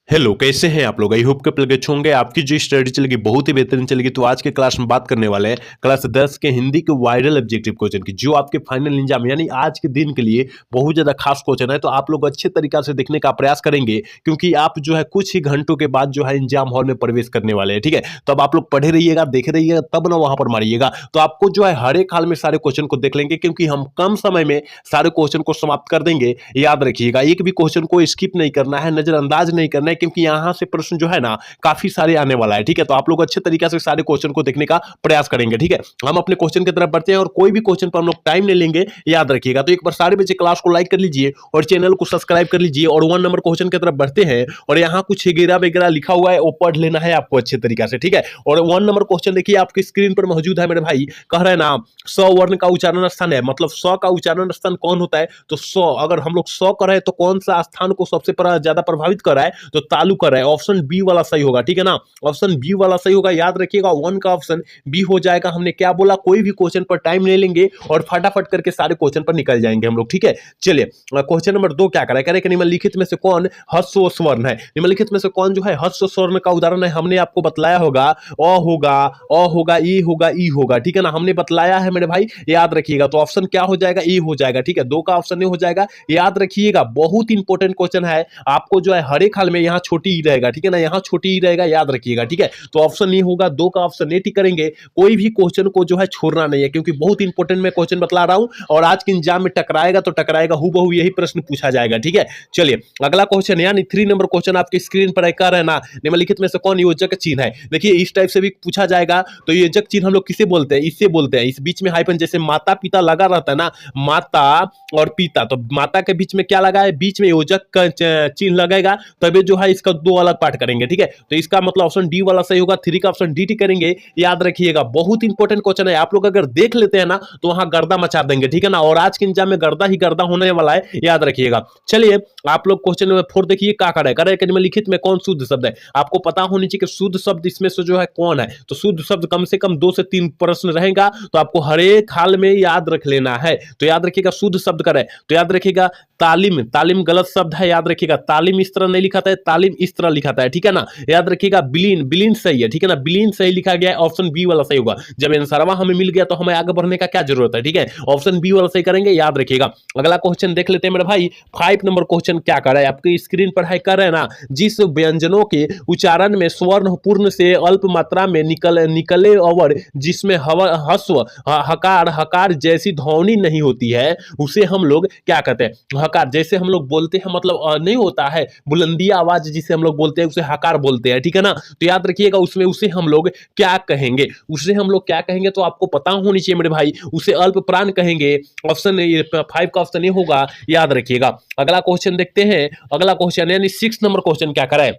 Hello, कैसे हैं आप लोग? आई होप कि अच्छे होंगे। आपकी जो स्टडी चलेगी बहुत ही बेहतरीन चलेगी। तो आज के क्लास में बात करने वाले हैं क्लास 10 के हिंदी के वायरल ऑब्जेक्टिव क्वेश्चन की, जो आपके फाइनल एग्जाम यानी आज के दिन के लिए बहुत ज्यादा खास क्वेश्चन है। तो आप लोग अच्छे तरीका से देखने का प्रयास करेंगे, क्योंकि आप जो है कुछ ही घंटों के बाद जो है एग्जाम हॉल में प्रवेश करने वाले हैं। ठीक है, तो अब आप लोग पढ़े रहिएगा, देखे रहिएगा, तब ना वहां पर मारिएगा। तो आपको जो है हर एक हाल में सारे क्वेश्चन को देख लेंगे, क्योंकि हम कम समय में सारे क्वेश्चन को समाप्त कर देंगे। याद रखिएगा, एक भी क्वेश्चन को स्किप नहीं करना है, नजरअंदाज नहीं करना है, क्योंकि यहाँ से प्रश्न जो है ना काफी सारे आने वाला है। ठीक है, तो आप लोग अच्छे तरीके से सारे क्वेश्चन को देखने का प्रयास करेंगे। ठीक है, हम अपने क्वेश्चन की तरफ बढ़ते हैं और कोई भी क्वेश्चन पर हम लोग टाइम नहीं लेंगे। याद रखिएगा, तो एक बार सारे बच्चे क्लास को लाइक कर लीजिए और चैनल को सब्सक्राइब कर लीजिए और 1 नंबर क्वेश्चन की तरफ बढ़ते हैं। और यहाँ कुछ वगैरह वगैरह लिखा हुआ है, वो पढ़ लेना है आपको अच्छे तरीके से। ठीक है, और 1 नंबर क्वेश्चन देखिए आपकी स्क्रीन पर मौजूद है मेरे भाई। कह रहे हैं ना, स वर्ण का उच्चारण स्थान है, मतलब स का उच्चारण स्थान कौन होता है? तो स, अगर हम लोग स कर रहे हैं तो कौन सा स्थान को सबसे ज्यादा प्रभावित कर रहा है? तो तालु कर रहा है। ऑप्शन बी वाला सही होगा। ठीक है ना, ऑप्शन बी वाला सही होगा। याद रखिएगा, 1 का ऑप्शन बी हो जाएगा। हमने क्या बोला, कोई भी क्वेश्चन पर टाइम नहीं लेंगे और फटाफट करके सारे क्वेश्चन पर निकल जाएंगे हम लोग। ठीक है, चलिए क्वेश्चन नंबर 2 क्या करें? करें कि निम्नलिखित में से कौन ह्रस्व स्वर्ण है? निम्नलिखित में से कौन जो है ह्रस्व स्वर्ण का उदाहरण है? हमने आपको बतलाया होगा अ होगा, अ होगा, ई होगा, ई होगा। ठीक है ना, हमने बतलाया है मेरे भाई, याद रखिएगा। तो ऑप्शन क्या हो जाएगा? ई हो जाएगा। ठीक है, 2 का ऑप्शन ए हो जाएगा। याद रखिएगा, बहुत इंपॉर्टेंट क्वेश्चन है। आपको जो है हर एक हाल में यहाँ छोटी ई रहेगा। ठीक है ना, यहाँ छोटी ई रहेगा, याद रखिएगा। ठीक है, तो ऑप्शन ए होगा, 2 का ऑप्शन ए टिक करेंगे। कोई भी क्वेश्चन को जो है छोड़ना नहीं है, क्योंकि बहुत इंपॉर्टेंट मैं क्वेश्चन बतला रहा हूं और आज के एग्जाम में टकराएगा तो टकराएगा, हूबहू यही प्रश्न पूछा जाएगा। ठीक है, चलिए अगला क्वेश्चन यानी 3 नंबर क्वेश्चन आपकी स्क्रीन पर कर रहे हैं ना, निम्नलिखित में से कौन योजक चिन्ह है? देखिए इस टाइप से भी पूछा जाएगा। तो योजक चिन्ह हम लोग किसे बोलते हैं? इससे बोलते हैं, इस बीच में हाइफन, जैसे माता पिता लगा रहता है ना, माता और पिता, तो माता के बीच में क्या लगा है? बीच में योजक का चिन्ह लगेगा, तभी जो है इसका 2 अलग पार्ट करेंगे। ठीक है, तो इसका मतलब ऑप्शन डी वाला सही होगा। 3 का ऑप्शन डी टिक करेंगे। याद रखिएगा, बहुत इंपॉर्टेंट क्वेश्चन है। आप लोग अगर देख लेते हैं ना तो वहां गर्दा मचा देंगे। ठीक है ना, और आज के एग्जाम में गर्दा ही गर्दा होने वाला है, याद रखिएगा। चलिए आप लोग क्वेश्चन नंबर 4 देखिए, क्या करे निम्नलिखित में कौन शुद्ध शब्द है? आपको पता होनी चाहिए कि शुद्ध शब्द इसमें से जो है कौन है। तो शुद्ध शब्द कम से कम 2 से 3 प्रश्न रहेगा, तो आपको हर एक हाल में याद रख लेना है। तो याद रखिएगा, शुद्ध शब्द करे तो याद रखिएगा तालीम, तालीम गलत शब्द है। याद रखिएगा, तालीम इस तरह नहीं लिखा था, तालीम इस तरह लिखा था। ठीक है ना, याद रखिएगा, बिलीन, बिलीन सही है। ठीक है ना, बिलीन सही लिखा गया है, ऑप्शन बी वाला सही होगा। जब आंसरवा हमें मिल गया तो हमें आगे बढ़ने का क्या जरूरत है? ठीक है, ऑप्शन बी वाला सही करेंगे, याद रखिएगा। अगला क्वेश्चन देख लेते हैं मेरे भाई। 5 नंबर क्वेश्चन क्या कर रहा है? आपकी स्क्रीन पर है, कर रहे हैं ना, जिस व्यंजनों के उच्चारण में स्वर्ण पूर्ण से अल्प मात्रा में निकले और जिसमें हस्व हकार हकार जैसी ध्वनि नहीं होती है, उसे हम लोग क्या कहते हैं? हकार। जैसे हम लोग बोलते हैं, मतलब नहीं होता है बुलंदी आवाज जिसे हम लोग बोलते हैं, उसे हकार बोलते हैं। ठीक है ना, तो याद रखिएगा, उसमें उसे हम लोग क्या कहेंगे? उसे हम लोग क्या कहेंगे? तो आपको पता होनी चाहिए मेरे भाई, उसे अल्प प्राण कहेंगे। ऑप्शन 5 का ऑप्शन ये होगा, याद रखिएगा। अगला क्वेश्चन देखते हैं। अगला क्वेश्चन यानी 6 नंबर क्वेश्चन क्या करा है?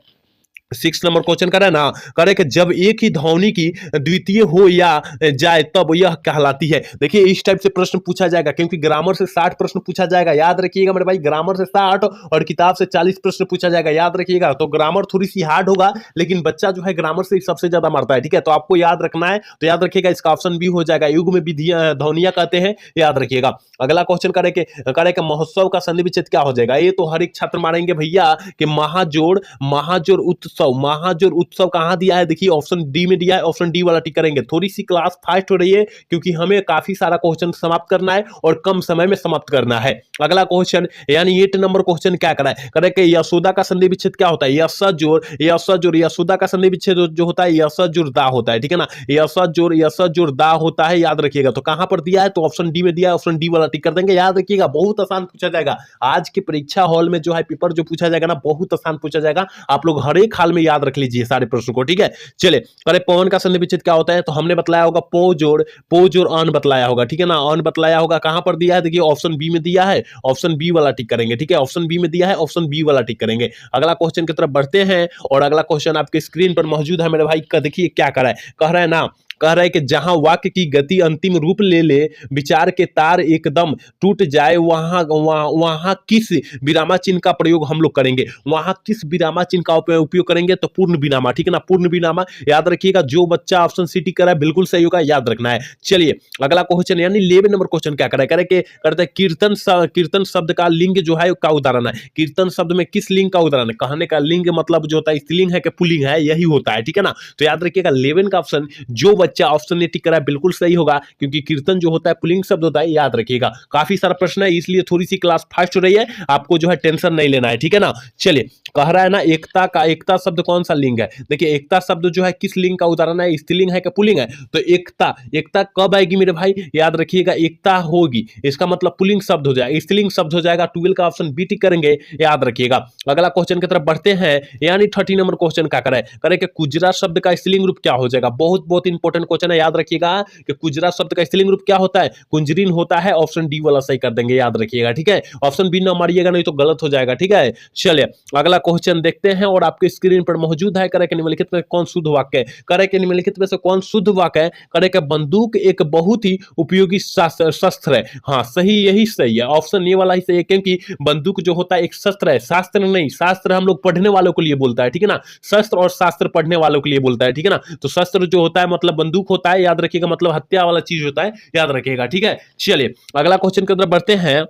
6 नंबर क्वेश्चन करे ना, करे कि जब एक ही ध्वनि की द्वितीय हो या जाए तब यह कहलाती है। देखिए इस टाइप से प्रश्न पूछा जाएगा, क्योंकि ग्रामर से 60 प्रश्न पूछा जाएगा। याद रखिएगा मेरे भाई, ग्रामर से 60 और किताब से 40 प्रश्न पूछा जाएगा। याद रखिएगा, तो ग्रामर थोड़ी सी हार्ड होगा, लेकिन बच्चा जो है ग्रामर से सबसे ज्यादा मारता है। ठीक है, तो आपको याद रखना है। तो याद रखिएगा, इसका ऑप्शन बी हो जाएगा। युग में ध्वनिया कहते हैं, याद रखिएगा। अगला क्वेश्चन करे के महोत्सव का संधि विच्छेद क्या हो जाएगा? ये तो हर एक छात्र मारेंगे भैया कि महाजोड़, महाजोड़ उत्सव। महाजोड़ उत्सव कहां दिया है? देखिए ऑप्शन डी में दिया है, ऑप्शन डी वाला टिक करेंगे। थोड़ी सी क्लास फास्ट हो रही है, क्योंकि हमें काफी सारा क्वेश्चन समाप्त करना है और कम समय में समाप्त करना है। अगला क्वेश्चन यानी 8 नंबर क्वेश्चन क्या करा है? करे कि यशोदा का संधि विच्छेद क्या होता है? यशोदा यशोदा का संधि विच्छेद जो होता है यशोदा होता है। ठीक है ना, यशोदा होता है, याद रखिएगा। तो कहां पर दिया है? तो ऑप्शन डी में दिया है, ऑप्शन डी वाला टिक कर देंगे। याद रखिएगा, बहुत आसान पूछा जाएगा आज की परीक्षा हॉल में। जो है पेपर जो पूछा जाएगा ना, बहुत आसान पूछा जाएगा। आप लोग हर एक हाल में याद रख लीजिए सारे प्रश्नों को। ठीक है, चलिए अरे पवन का संधि विच्छेद क्या होता है? तो हमने बतलाया होगा पो जोड़ अन बतलाया होगा। ठीक है ना, अन बतलाया होगा। कहां पर दिया है? देखिए ऑप्शन बी में दिया है, ऑप्शन बी वाला टिक करेंगे। ठीक है, ऑप्शन बी में दिया है, ऑप्शन बी वाला टिक करेंगे। अगला क्वेश्चन की तरफ बढ़ते हैं और अगला क्वेश्चन आपके स्क्रीन पर मौजूद है मेरे भाई का। देखिए क्या कर रहा है? कह रहा है ना, कह रहा है कि जहां वाक्य की गति अंतिम रूप ले ले, विचार के तार एकदम टूट जाए, वहां वहां वहां किस विरामा चिन्ह का प्रयोग हम लोग करेंगे, वहां किस विरामा चिन्ह का उपयोग करेंगे, तो पूर्ण विरामा, ठीक है ना, पूर्ण विरामा याद रखिएगा। जो बच्चा ऑप्शन सी टिक करा है बिल्कुल सही होगा, याद रखना है। चलिए अगला क्वेश्चन यानी 11 नंबर क्वेश्चन क्या करे कि करते हैं कीर्तन शब्द का लिंग जो है का उदाहरण है। कीर्तन शब्द में किस लिंग का उदाहरण है, कहने का लिंग मतलब जो होता है स्त्रीलिंग है कि पुल्लिंग है, यही होता है, ठीक है ना। तो याद रखिएगा 11 का ऑप्शन, जो बच्चा ऑप्शन ए टिक करा है बिल्कुल सही होगा, क्योंकि कीर्तन जो होता है पुल्लिंग शब्द होता है, याद रखिएगा। काफी सारा प्रश्न है, इसलिए थोड़ी सी क्लास फास्ट हो रही है, आपको जो है टेंशन नहीं लेना है, ठीक है ना। चलिए कह रहा है ना एकता शब्द कौन सा लिंग है। देखिए एकता शब्द जो है किस लिंग का उदाहरण है, स्त्रीलिंग है कि पुल्लिंग है। तो एकता कब आएगी मेरे भाई, याद रखिएगा एकता होगी, इसका मतलब पुल्लिंग शब्द हो जाएगा, स्त्रीलिंग शब्द हो जाएगा। 12 का ऑप्शन बी टिक करेंगे, याद रखिएगा। अगला क्वेश्चन की तरफ बढ़ते हैं, यानी 30 नंबर क्वेश्चन क्या करे कि कुजरा शब्द का स्त्रीलिंग रूप क्या हो जाएगा। बहुत बहुत इंपॉर्टेंट क्वेश्चन है, याद रखिएगा कि कुजरा शब्द का स्त्रीलिंग रूप क्या होता है, कुंजरीन होता है। ऑप्शन डी वाला सही कर देंगे, याद रखिएगा, ठीक है। ऑप्शन बी ना मारिएगा, नहीं तो गलत हो जाएगा, ठीक है। चलिए अगला क्वेश्चन देखते हैं, और आपके स्क्रीन पर मौजूद है। करे कि निम्नलिखित में कौन शुद्ध वाक्य है, करे कि निम्नलिखित में से कौन शुद्ध वाक्य है। करे कि बंदूक एक बहुत ही उपयोगी शस्त्र है। हाँ सही, यही सही है, ऑप्शन ए वाला ही सही है, क्योंकि बंदूक जो होता है एक शस्त्र है, शास्त्र नहीं। शास्त्र हम लोग पढ़ने वालों के लिए बोलता है, ठीक है ना, शस्त्र और शास्त्र पढ़ने वालों के लिए बोलता है, ठीक है ना। तो शस्त्र जो होता है मतलब बंदूक होता है, याद रखिएगा, मतलब हत्या वाला चीज होता है, याद रखिएगा, ठीक है। चलिए अगला क्वेश्चन की तरफ बढ़ते हैं,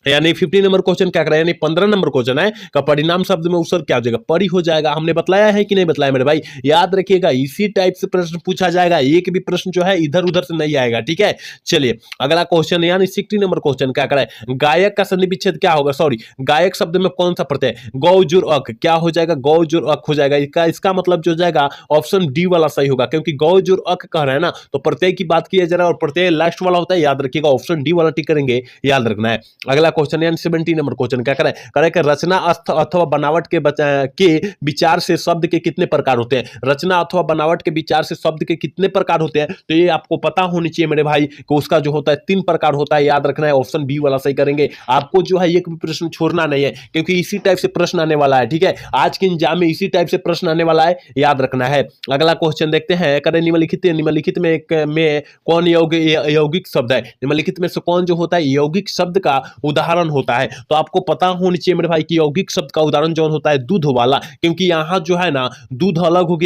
यानी 15 नंबर क्वेश्चन क्या करा, यानी 15 नंबर क्वेश्चन है का परिणाम शब्द में उत्तर क्या हो जाएगा, परि हो जाएगा। हमने बताया है कि नहीं बताया मेरे भाई, याद रखिएगा, इसी टाइप से प्रश्न पूछा जाएगा, एक भी प्रश्न जो है इधर उधर से नहीं आएगा, ठीक है। चलिए अगला क्वेश्चन यानी 16 नंबर क्वेश्चन क्या करा है, गायक का संधि विच्छेद क्या होगा, सॉरी गायक शब्द में कौन सा प्रत्यय, गौ जुर अक, क्या हो जाएगा, गौ जुर अक हो जाएगा। इसका मतलब जो जाएगा ऑप्शन डी वाला सही होगा, क्योंकि गौ जुर अक कह रहा है ना, तो प्रत्यय की बात किया जा रहा है, और प्रत्यय लास्ट वाला होता है, याद रखिएगा, ऑप्शन डी वाला टिक करेंगे, याद रखना है। अगला क्वेश्चन यानी 17 नंबर क्वेश्चन क्या करें, करें कि रचना अथवा बनावट के विचार से शब्द के कितने प्रकार होते हैं। रचना अथवा बनावट के विचार से शब्द के कितने प्रकार होते हैं, तो ये आपको पता होनी चाहिए मेरे भाई कि उसका जो होता है 3 प्रकार होता है, याद रखना है। ऑप्शन बी वाला सही करेंगे, आपको जो है एक भी प्रश्न छोड़ना नहीं है, क्योंकि इसी टाइप से प्रश्न आने वाला है, ठीक है। आज के एग्जाम में इसी टाइप से प्रश्न आने वाला है, याद रखना है। अगला क्वेश्चन देखते हैं, करें निम्नलिखित में कौन यौगिक शब्द है। निम्नलिखित में से कौन जो होता है यौगिक शब्द का उदाहरण होता है। तो आपको पता होनी चाहिए मेरे भाई कि यौगिक शब्द का उदाहरण जो होता है दूध वाला, क्योंकि यहां जो है ना दूध अलग हो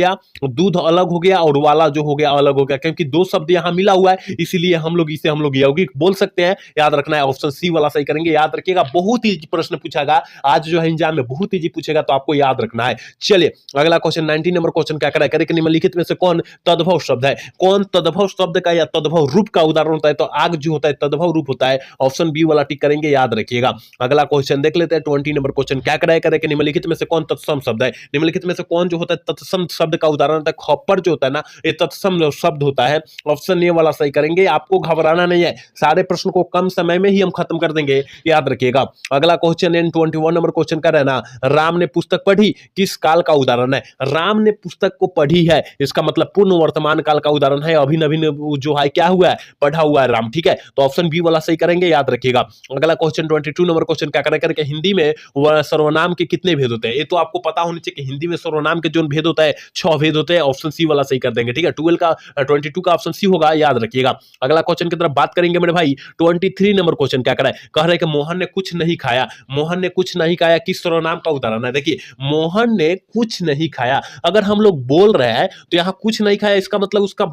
गया और वाला जो हो गया अलग हो गया, क्योंकि 2 शब्द यहां मिला हुआ है, इसीलिए हम लोग यौगिक बोल सकते हैं, याद रखना है। ऑप्शन सी वाला सही करेंगे, याद रखिएगा। बहुत ही प्रश्न पूछेगा आज जो है एग्जाम में, बहुत ही पूछेगा, तो आपको याद रखना है। चलिए अगला क्वेश्चन 19 नंबर क्वेश्चन क्या करे कि निम्नलिखित में से कौन तद्भव शब्द है, कौन तद्भव शब्द का या तद्भव रूप का उदाहरण होता है। तो आग जो होता है तद्भव रूप होता है, ऑप्शन बी वाला टिक करेंगे, याद रखिएगा। अगला क्वेश्चन देख लेते हैं 20 नंबर क्वेश्चन क्या करे कि निम्नलिखित में से कौन तत्सम शब्द है। निम्नलिखित में से कौन जो होता है तत्सम शब्द का उदाहरण होता है। खप्पर जो होता है ना, ये तत्सम शब्द होता है, ऑप्शन ए वाला सही करेंगे। आपको घबराना नहीं है, सारे प्रश्न को कम समय में ही हम खत्म कर देंगे, याद रखिएगा। अगला क्वेश्चन 21 नंबर क्वेश्चन का रहना, राम ने पुस्तक पढ़ी किस काल का उदाहरण है। राम ने पुस्तक को पढ़ी है, इसका मतलब पूर्ण वर्तमान काल का उदाहरण है, अभी जो है क्या हुआ है, पढ़ा हुआ है राम, ठीक है। तो ऑप्शन बी वाला सही करेंगे, याद रखिएगा। अगला क्वेश्चन 22 नंबर क्वेश्चन क्या करके हिंदी में सर्वनाम के कितने भेद होते हैं। ये तो आपको पता होना चाहिए कि हिंदी में सर्वनाम के जो भेद होता है 6 भेद होते हैं, ऑप्शन सी वाला सही कर देंगे, ठीक है। 22 का ऑप्शन सी होगा, याद रखिएगा। अगला क्वेश्चन की तरफ बात करेंगे मेरे भाई, 23 नंबर क्वेश्चन क्या कह रहा है कि मोहन ने कुछ नहीं खाया। मोहन ने कुछ नहीं खाया किस सर्वनाम का उदाहरण है। देखिए मोहन ने कुछ नहीं खाया, अगर हम लोग बोल रहे हैं तो यहाँ कुछ नहीं खाया, इसका मतलब उसका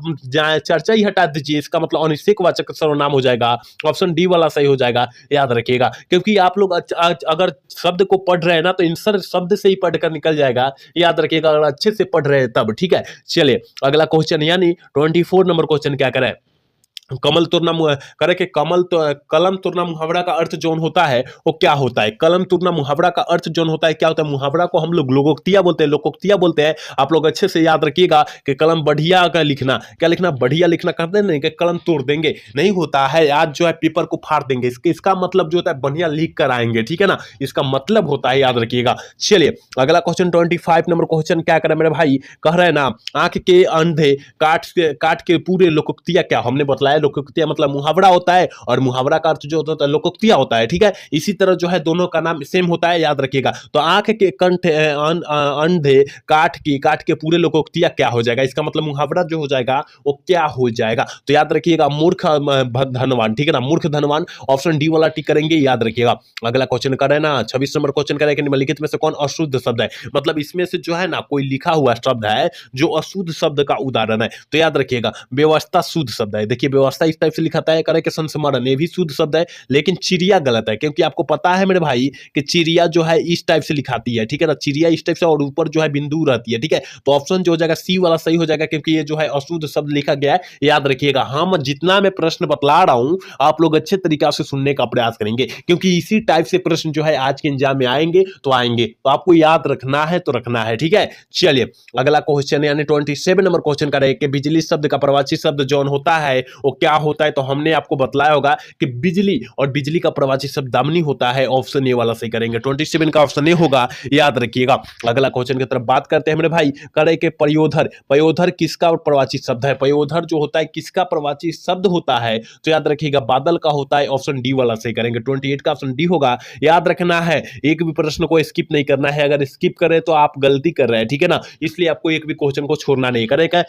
चर्चा ही हटा दीजिए, इसका मतलब अनिश्चित वाचक सर्वनाम हो जाएगा, ऑप्शन डी वाला सही हो जाएगा, याद रखिएगा। क्योंकि आप लोग अगर शब्द को पढ़ रहे हैं ना, तो इंसर शब्द से ही पढ़कर निकल जाएगा, याद रखिएगा, अगर अच्छे से पढ़ रहे हैं तब, ठीक है। चलिए अगला क्वेश्चन यानी 24 नंबर क्वेश्चन क्या करें, कमल तुरना करे कि कलम तुरना मुहावरा का अर्थ जोन होता है वो क्या होता है। कलम तुरना मुहावरा का अर्थ जोन होता है क्या होता है। मुहावरा को हम लोग लोकोक्तियां बोलते हैं। आप लोग अच्छे से याद रखिएगा कि कलम बढ़िया का लिखना, क्या लिखना, बढ़िया लिखना करते हैं, नहीं कि कलम तोड़ देंगे, नहीं होता है। आज जो है पेपर को फाड़ देंगे, इसका मतलब जो होता है बढ़िया लिख कर आएंगे, ठीक है ना, इसका मतलब होता है, याद रखिएगा। चलिए अगला क्वेश्चन 25 नंबर क्वेश्चन क्या करे मेरे भाई, कह रहे हैं ना आंख के अंधे काट के पूरे लोकोक्तियां क्या, हमने बतलाया लोकोक्तिया मतलब मुहावरा होता है, और मुहावरा का अर्थ जो होता है लोकोक्तिया होता है, ठीक है। इसी तरह जो है दोनों का नाम सेम होता है, याद रखिएगा। तो आंख के कंठ अंधे काठ के पूरे लोकोक्तिया क्या हो जाएगा, इसका मतलब मुहावरा जो हो जाएगा वो क्या हो जाएगा। तो याद रखिएगा मूर्ख धनवान, ठीक है ना, मूर्ख धनवान, ऑप्शन डी वाला टिक करेंगे, याद रखिएगा। अगला क्वेश्चन करें ना, 26 नंबर क्वेश्चन करें कि निम्नलिखित में से कौन अशुद्ध शब्द है, मतलब इसमें से जो है ना कोई लिखा हुआ शब्द है जो अशुद्ध शब्द का उदाहरण है। तो याद रखिएगा व्यवस्था शुद्ध शब्द है। देखिए व्यवस्था इस टाइप से लिखाता है, करे के संस्मरण ये भी शुद्ध शब्द है, लेकिन चिड़िया गलत है, क्योंकि आपको पता है मेरे भाई कि चिड़िया जो है इस टाइप से लिखाती है, ठीक है ना, चिड़िया इस टाइप से और ऊपर जो है बिंदु रहती है, ठीक है। तो ऑप्शन जो हो जाएगा सी वाला सही हो जाएगा, क्योंकि ये जो है अशुद्ध शब्द लिखा गया है, याद रखिएगा। हम जितना मैं प्रश्न बतला रहा हूं आप लोग अच्छे तरीके से सुनने का प्रयास करेंगे, क्योंकि इसी टाइप से प्रश्न जो है आज के एग्जाम में आएंगे, तो आपको याद रखना है तो रखना है, ठीक है। चलिए अगला क्वेश्चन यानी 27 नंबर क्वेश्चन का है कि बिजली शब्द का प्रवाची शब्द जौन होता है वो क्या होता है। तो हमने आपको बतलाया होगा कि बिजली और बिजली का प्रवाची शब्द दामिनी होता है, ऑप्शन ए वाला सही करेंगे, 27 का ऑप्शन ए होगा, याद रखिएगा। अगला क्वेश्चन की तरफ बात करते हैं मेरे भाई, करे के पयोधर, पयोधर किसका प्रवाची शब्द है, पयोधर जो होता है किसका प्रवाची शब्द होता है। तो याद रखिएगा बादल का होता है, ऑप्शन डी वाला सही करेंगे, 28 का ऑप्शन डी होगा, याद रखना है। एक भी प्रश्न को स्किप नहीं करना है, अगर स्किप करें तो आप गलती कर रहे हैं, ठीक है ना, इसलिए आपको एक भी क्वेश्चन को छोड़ना नहीं। करेगा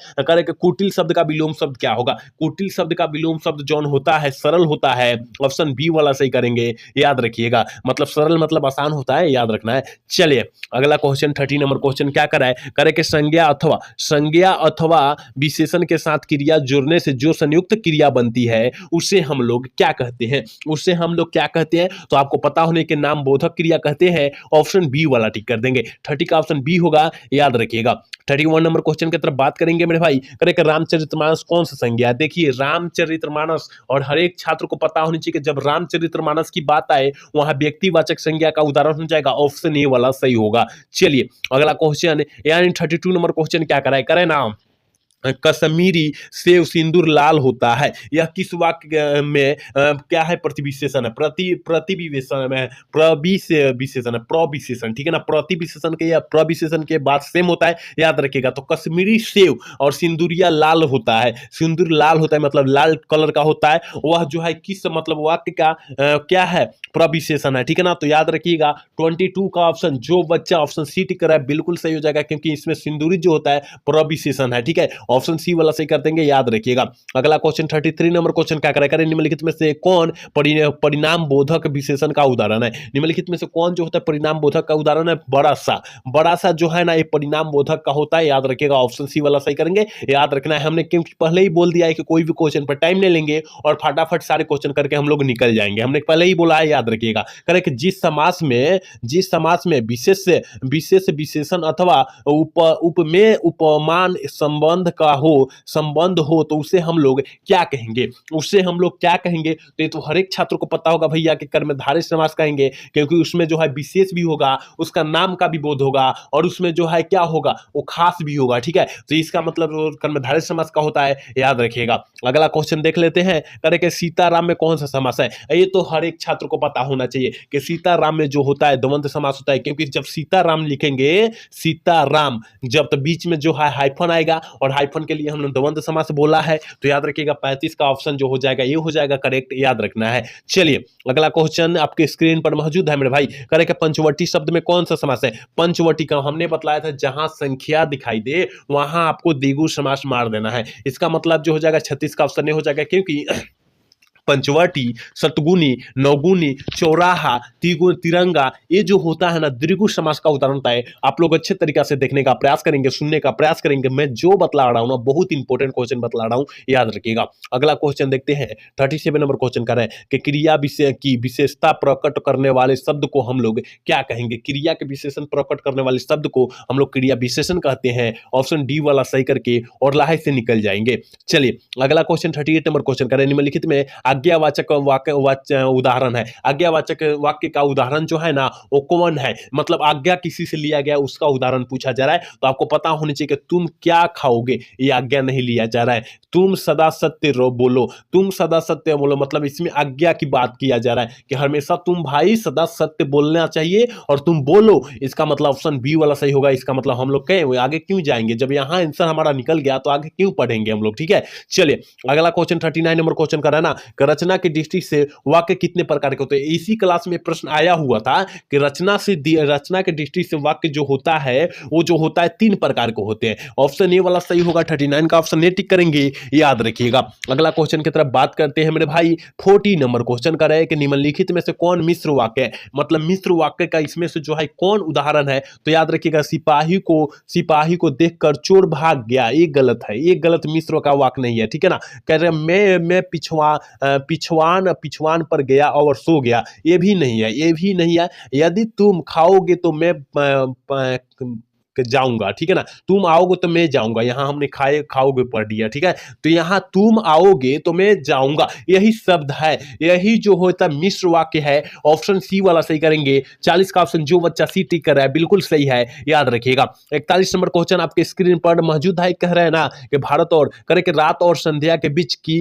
कुटिल शब्द का विलोम शब्द क्या होगा, कुटिल शब्द का विलोम शब्द जौन होता है सरल होता है, ऑप्शन बी वाला सही करेंगे, याद रखिएगा। मतलब सरल मतलब आसान होता है, याद रखना है। चलिए अगला क्वेश्चन 30 नंबर क्वेश्चन क्या कराए, करे कि संज्ञा अथवा विशेषण के साथ क्रिया जोड़ने से जो संयुक्त क्रिया बनती है उसे हम लोग क्या कहते हैं, उससे हम लोग क्या कहते हैं। तो आपको पता होने के नाम बोधक क्रिया कहते हैं, ऑप्शन बी वाला टिक कर देंगे, 30 का ऑप्शन बी होगा, याद रखिएगा। 31 नंबर क्वेश्चन की तरफ बात करेंगे मेरे भाई, करे कि रामचरितमानस कौन सा संज्ञा है। देखिए रामचरितमानस, और हर एक छात्र को पता होनी चाहिए कि जब रामचरितमानस की बात आए वहां व्यक्तिवाचक संज्ञा का उदाहरण हो जाएगा, ऑप्शन ए वाला सही होगा। चलिए अगला क्वेश्चन यानी 32 नंबर क्वेश्चन क्या कराए, करे ना, कश्मीरी सेव सिंदूर लाल होता है, यह किस वाक्य में क्या है, प्रतिविशेषण है, प्रतिविशेषण में विशेषण है, प्रविशेषण, ठीक है ना, प्रतिविशेषण के या प्रविशेषण के बाद सेम होता है, याद रखिएगा। तो कश्मीरी सेव और सिंदूरिया लाल होता है, सिंदूर लाल होता है मतलब लाल कलर का होता है, वह जो है किस मतलब वाक्य का क्या है, प्रविशेषण है, ठीक है ना। तो याद रखिएगा 22 का ऑप्शन जो बच्चा ऑप्शन सी टिक रहा है बिल्कुल सही हो जाएगा, क्योंकि इसमें सिंदूरी जो होता है प्रविशेषण है, ठीक है, ऑप्शन सी वाला सही कर देंगे, याद रखिएगा। अगला क्वेश्चन 33 नंबर क्वेश्चन क्या करें, निम्नलिखित में से कौन परिणाम बोधक विशेषण का उदाहरण है। निम्नलिखित में से कौन जो होता है परिणाम बोधक का उदाहरण है, बड़ा सा जो है ना ये परिणाम बोधक का होता है, याद रखिएगा, ऑप्शन सी वाला सही करेंगे, याद रखना है। हमने क्योंकि पहले ही बोल दिया है कि कोई भी क्वेश्चन पर टाइम नहीं लेंगे और फटाफट सारे क्वेश्चन करके हम लोग निकल जाएंगे, हमने पहले ही बोला है, याद रखिएगा। करें कि जिस समास में विशेष विशेषण अथवा उपमेय उपमान संबंध हो तो उसे हम लोग क्या कहेंगे, तो ये तो हर एक छात्र को पता होगा भैया कि कर्मधारय समास कहेंगे, क्योंकि उसमें जो है विशेष भी होगा, उसका नाम का भी बोध होगा, और उसमें जो है क्या होगा वो खास भी होगा, ठीक है। तो इसका मतलब कर्मधारय समास का होता है, याद रखिएगा। अगला क्वेश्चन देख लेते हैं, करे कि सीताराम में कौन सा समास है। ये तो हर एक छात्र को पता होना चाहिए कि सीताराम में जो होता है द्वंद्व समास होता है, क्योंकि जब सीताराम लिखेंगे सीताराम, जब तो बीच में जो है हाइफन आएगा, और हाइफन के लिए हमने द्वंद्व समास बोला है, तो याद रखिएगा 35 का ऑप्शन जो हो जाएगा ये हो जाएगा करेक्ट, याद रखना है। चलिए अगला क्वेश्चन आपके स्क्रीन पर मौजूद है मेरे भाई, करे कि पंचवटी शब्द में कौन सा समास है। पंचवटी का हमने बतलाया था जहां संख्या दिखाई दे वहां आपको द्विगु समास मार देना है, इसका मतलब जो हो जाएगा 36 का ऑप्शन नहीं हो जाएगा, क्योंकि पंचवटी, सतगुनी, नवगुनी, चौराहा, तिरंगा, ये जो होता है ना द्विगु समास का उदाहरण है। आप लोग अच्छे तरीके से देखने का प्रयास करेंगे, सुनने का प्रयास करेंगे, मैं जो बतला रहा हूं ना बहुत इंपॉर्टेंट क्वेश्चन बतला रहा हूं, याद रखिएगा। अगला क्वेश्चन देखते हैं, 37 नंबर क्वेश्चन कर रहे हैं कि क्रिया विषय की विशेषता प्रकट करने वाले शब्द को हम लोग क्या कहेंगे। क्रिया के विशेषण प्रकट करने वाले शब्द को हम लोग क्रिया विशेषण कहते हैं, ऑप्शन डी वाला सही करके और लाहे से निकल जाएंगे। चलिए अगला क्वेश्चन 38 नंबर क्वेश्चन कर रहे हैं, निम्नलिखित में आज्ञावाचक उदाहरण है। आज्ञावाचक वाक्य का उदाहरण जो है ना वो कौन है, मतलब आज्ञा किसी से लिया गया उसका उदाहरण पूछा जा रहा है। तो आपको पता होना चाहिए कि तुम क्या खाओगे, ये आज्ञा नहीं लिया जा रहा है। तुम सदा सत्य बोलो, तुम सदा सत्य बोलो, मतलब इसमें आज्ञा की बात किया जा रहा है कि हमेशा तुम भाई सदा सत्य बोलना चाहिए और तुम बोलो। इसका मतलब ऑप्शन बी वाला सही होगा। इसका मतलब हम लोग कहें आगे क्यों जाएंगे, जब यहाँ आंसर हमारा निकल गया तो आगे क्यों पढ़ेंगे हम लोग। ठीक है, चलिए अगला क्वेश्चन 39 नंबर क्वेश्चन का है ना कि रचना की दृष्टि से वाक्य कितने प्रकार के होते हैं। इसी क्लास में प्रश्न आया हुआ था कि रचना की दृष्टि से वाक्य जो होता है वो जो होता है 3 प्रकार के होते हैं। ऑप्शन ए वाला सही होगा, 39 का ऑप्शन ए टिक करेंगे, याद रखिएगा। अगला क्वेश्चन की तरफ बात करते हैं मेरे भाई। 40 नंबर क्वेश्चन का है कि निम्नलिखित में से कौन मिश्र वाक्य है, मतलब मिश्र वाक्य का इसमें से जो है कौन उदाहरण है। तो याद रखिएगा, सिपाही को देखकर चोर भाग गया, ये गलत है, ये गलत मिश्र का वाक्य नहीं है। ठीक है ना, कह रहे मैं पिछवान पर गया और सो गया, ये भी नहीं है, ये भी नहीं है। यदि तुम खाओगे तो मैं जाऊंगा, ठीक है ना, तुम आओगे तो मैं जाऊंगा, यहां हमने खाओगे पढ़ दिया। ठीक है, तो यहां तुम आओगे तो मैं जाऊंगा, यही शब्द है, यही जो होता है मिश्र वाक्य है। ऑप्शन सी वाला सही करेंगे। 40 का ऑप्शन जो बच्चा सी टिक कर रहा है बिल्कुल सही है, याद रखिएगा। 41 नंबर क्वेश्चन आपके स्क्रीन पर मौजूद है, कह रहे हैं ना कि भारत और करे कि रात और संध्या के बीच की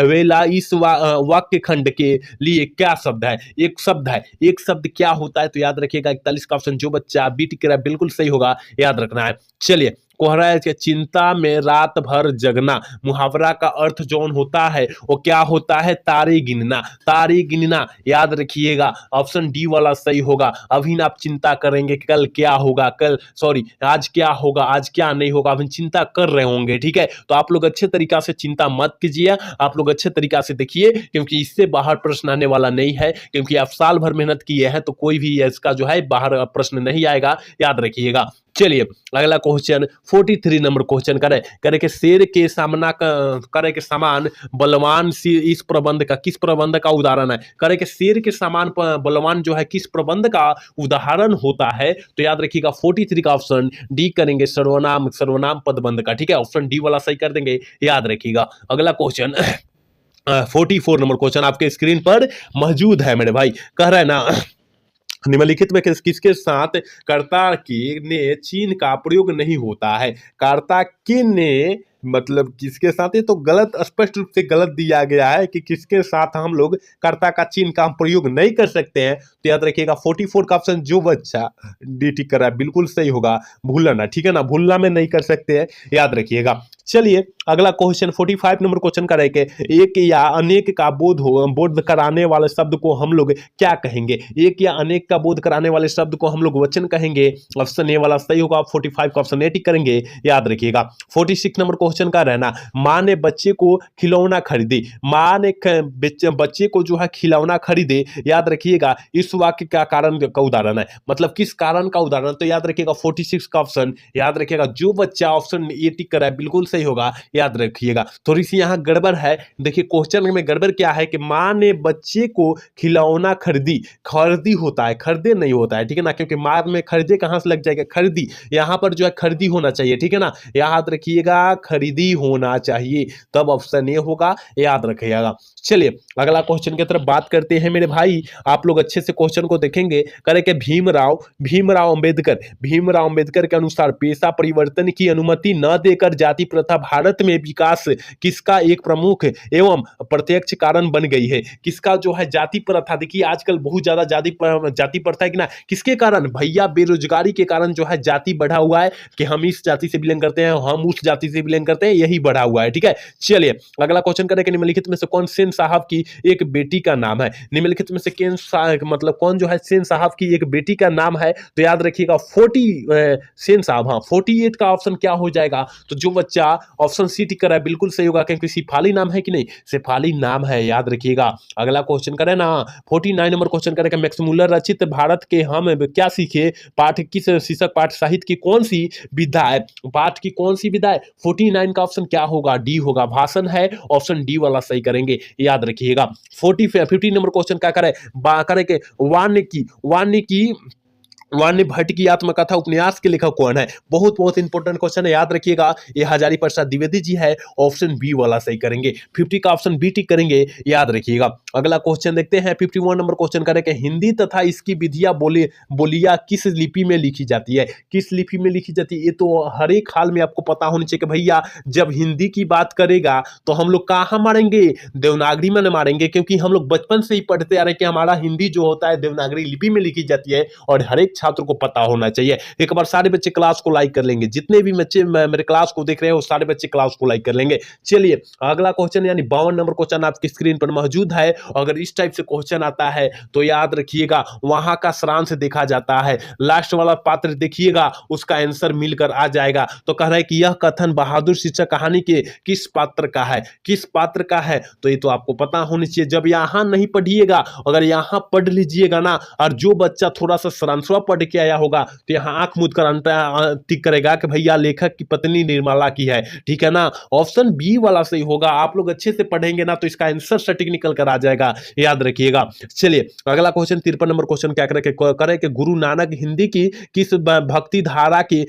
वेला इस वाक्य खंड के लिए क्या शब्द है, एक शब्द है, एक शब्द क्या होता है। तो याद रखिएगा 41 का ऑप्शन जो बच्चा बी टिक कर रहा है बिल्कुल सही होगा, याद रखना है। चलिए कह रहा है कि चिंता में रात भर जगना, मुहावरा का अर्थ जौन होता है वो क्या होता है, तारे गिनना, तारे गिनना, याद रखिएगा। ऑप्शन डी वाला सही होगा। अभी आप चिंता करेंगे कल क्या होगा, आज क्या होगा, आज क्या नहीं होगा, अभी चिंता कर रहे होंगे। ठीक है, तो आप लोग अच्छे तरीका से चिंता मत कीजिए, आप लोग अच्छे तरीका से देखिए, क्योंकि इससे बाहर प्रश्न आने वाला नहीं है, क्योंकि आप साल भर मेहनत किए हैं तो कोई भी इसका जो है बाहर प्रश्न नहीं आएगा, याद रखिएगा। चलिए अगला क्वेश्चन 43 नंबर क्वेश्चन करे कि शेर के सामना करे के समान बलवान इस प्रबंध का किस प्रबंध का उदाहरण है। करे कि शेर के समान बलवान जो है किस प्रबंध का उदाहरण होता है। तो याद रखिएगा 43 का ऑप्शन डी करेंगे, सर्वनाम पदबंध का। ठीक है, ऑप्शन डी वाला सही कर देंगे, याद रखिएगा। अगला क्वेश्चन 44 नंबर क्वेश्चन आपके स्क्रीन पर मौजूद है मेरे भाई, कह रहा है ना निम्नलिखित में किसके साथ कर्ता के ने चिन्ह का प्रयोग नहीं होता है। कर्ता के ने मतलब किसके साथ, ये तो गलत, स्पष्ट रूप से गलत दिया गया है कि किसके साथ हम लोग कर्ता का चिन्ह का प्रयोग नहीं कर सकते हैं। तो याद रखिएगा 44 का ऑप्शन जो बच्चा डी टिक कर रहा है बिल्कुल सही होगा, भूलना, ठीक है ना, भूलना में नहीं कर सकते हैं, याद रखिएगा। चलिए अगला क्वेश्चन 45 नंबर क्वेश्चन का है कि एक या अनेक का बोध कराने वाले शब्द को हम लोग क्या कहेंगे। एक या अनेक का बोध कराने वाले शब्द को हम लोग वचन कहेंगे। ऑप्शन ए वाला सही होगा, 45 का ऑप्शन ए टिक करेंगे, याद रखिएगा। 46 नंबर क्वेश्चन का रहना, माँ ने बच्चे को खिलौना खरीदे, माँ ने बच्चे को जो है खिलौना खरीदे, याद रखिएगा इस वाक्य का कारण का उदाहरण है, मतलब किस कारण का उदाहरण। तो याद रखिएगा 46 का ऑप्शन, याद रखिएगा जो बच्चा ऑप्शन ए टिक कर रहा है बिल्कुल सही होगा, याद रखिएगा। थोड़ी सी यहाँ गड़बड़ है, देखिए क्वेश्चन में गड़बड़ क्या है कि माँ ने बच्चे को खिलौना खरीदी होता है, खरीदे नहीं होता है, ठीक है ना, क्योंकि माँ में खरीदे कहां से लग जाएगा, खरीदी, यहाँ पर जो है खरीदी होना चाहिए, ठीक है ना, याद रखिएगा खरीदी होना चाहिए, तब ऑप्शन ए होगा, याद रखिएगा। चलिए अगला क्वेश्चन की तरफ बात करते हैं मेरे भाई, आप लोग अच्छे से क्वेश्चन को देखेंगे। करे कि भीमराव अंबेडकर के अनुसार पेशा परिवर्तन की अनुमति न देकर जाति प्रथा भारत में विकास किसका एक प्रमुख एवं प्रत्यक्ष कारण बन गई है। किसका जो है जाति प्रथा, देखिए आजकल बहुत ज्यादा जाति प्रथा है कि ना, किसके कारण भैया, बेरोजगारी के कारण जो है जाति बढ़ा हुआ है कि हम इस जाति से बिलोंग करते हैं, हम उस जाति से बिलोंग करते हैं, यही बढ़ा हुआ है। ठीक है, चलिए अगला क्वेश्चन करें कि निम्नलिखित में से कौन सेन साहब की एक बेटी का नाम है। निम्नलिखित में से मतलब कौन जो है सेन साहब की एक बेटी का नाम है। तो याद रखिएगा 40 सेन साहब, हाँ 48 का ऑप्शन क्या हो जाएगा। तो जो बच्चा ऑप्शन सी टिक कर रहा है बिल्कुल सही होगा, क्योंकि सिफाली नाम है कि नहीं, सिफाली नाम है, याद रखिएगा। अगला क्वेश्चन करें ना 49 नंबर क्वेश्चन करें, मैक्स मुलर रचित भारत के हम क्या सीखे पाठ किस शीर्षक पाठ साहित्य की कौन सी विधा है, पाठ की कौन सी विधा है। 49 का ऑप्शन क्या होगा, डी होगा, भाषण है, ऑप्शन डी वाला सही करेंगे, याद रखिएगा। 50 नंबर क्वेश्चन क्या करे के वानिकी वाणी भट्ट की आत्मकथा उपन्यास के लेखक कौन है? बहुत बहुत इंपॉर्टेंट क्वेश्चन है, याद रखिएगा। ये हजारी प्रसाद द्विवेदी जी है। ऑप्शन बी वाला सही करेंगे। 50 का ऑप्शन बी टिक करेंगे, याद रखिएगा। अगला क्वेश्चन देखते हैं। 51 नंबर क्वेश्चन करेंगे, हिंदी तथा इसकी विधियां बोलियां किस लिपि में लिखी जाती है? किस लिपि में लिखी जाती है? ये तो हर एक हाल में आपको पता होनी चाहिए कि भैया जब हिंदी की बात करेगा तो हम लोग कहाँ मारेंगे? देवनागरी में मारेंगे, क्योंकि हम लोग बचपन से ही पढ़ते आ रहे हैं कि हमारा हिंदी जो होता है देवनागरी लिपि में लिखी जाती है, और हर एक छात्र को पता होना चाहिए। एक बार सारे बच्चे क्लास को लाइक कर लेंगे, जितने भी बच्चे मेरे क्लास को देख रहे हैं वो सारे बच्चे क्लास को लाइक कर लेंगे। चलिए अगला क्वेश्चन यानी 52 नंबर क्वेश्चन आपकी स्क्रीन पर मौजूद है। अगर इस टाइप से क्वेश्चन आता है तो याद रखिएगा वहां का सारांश देखा जाता है, लास्ट वाला पात्र देखिएगा, उसका आंसर मिलकर आ जाएगा। तो कह रहा है कि यह कथन बहादुर शिक्षक कहानी के किस पात्र का है? किस पात्र का है? तो ये तो आपको पता होनी चाहिए। जब यहां नहीं पढ़िएगा, अगर यहां पढ़ लीजिएगा ना, और जो बच्चा थोड़ा सा सारांशवा पढ़ के आया होगा तो यहाँ आंख मूंद कर टिक करेगा कि भैया लेखक की पत्नी निर्मला की है, ठीक है ना। ऑप्शन बी वाला सही होगा। आप लोग अच्छे से पढ़ेंगे ना तो इसका आंसर सटीक निकल कर आ जाएगा, याद रखिएगा। चलिए अगला क्वेश्चन 53 नंबर क्वेश्चन क्या करे कि गुरु नानक हिंदी की किस भक्ति धारा के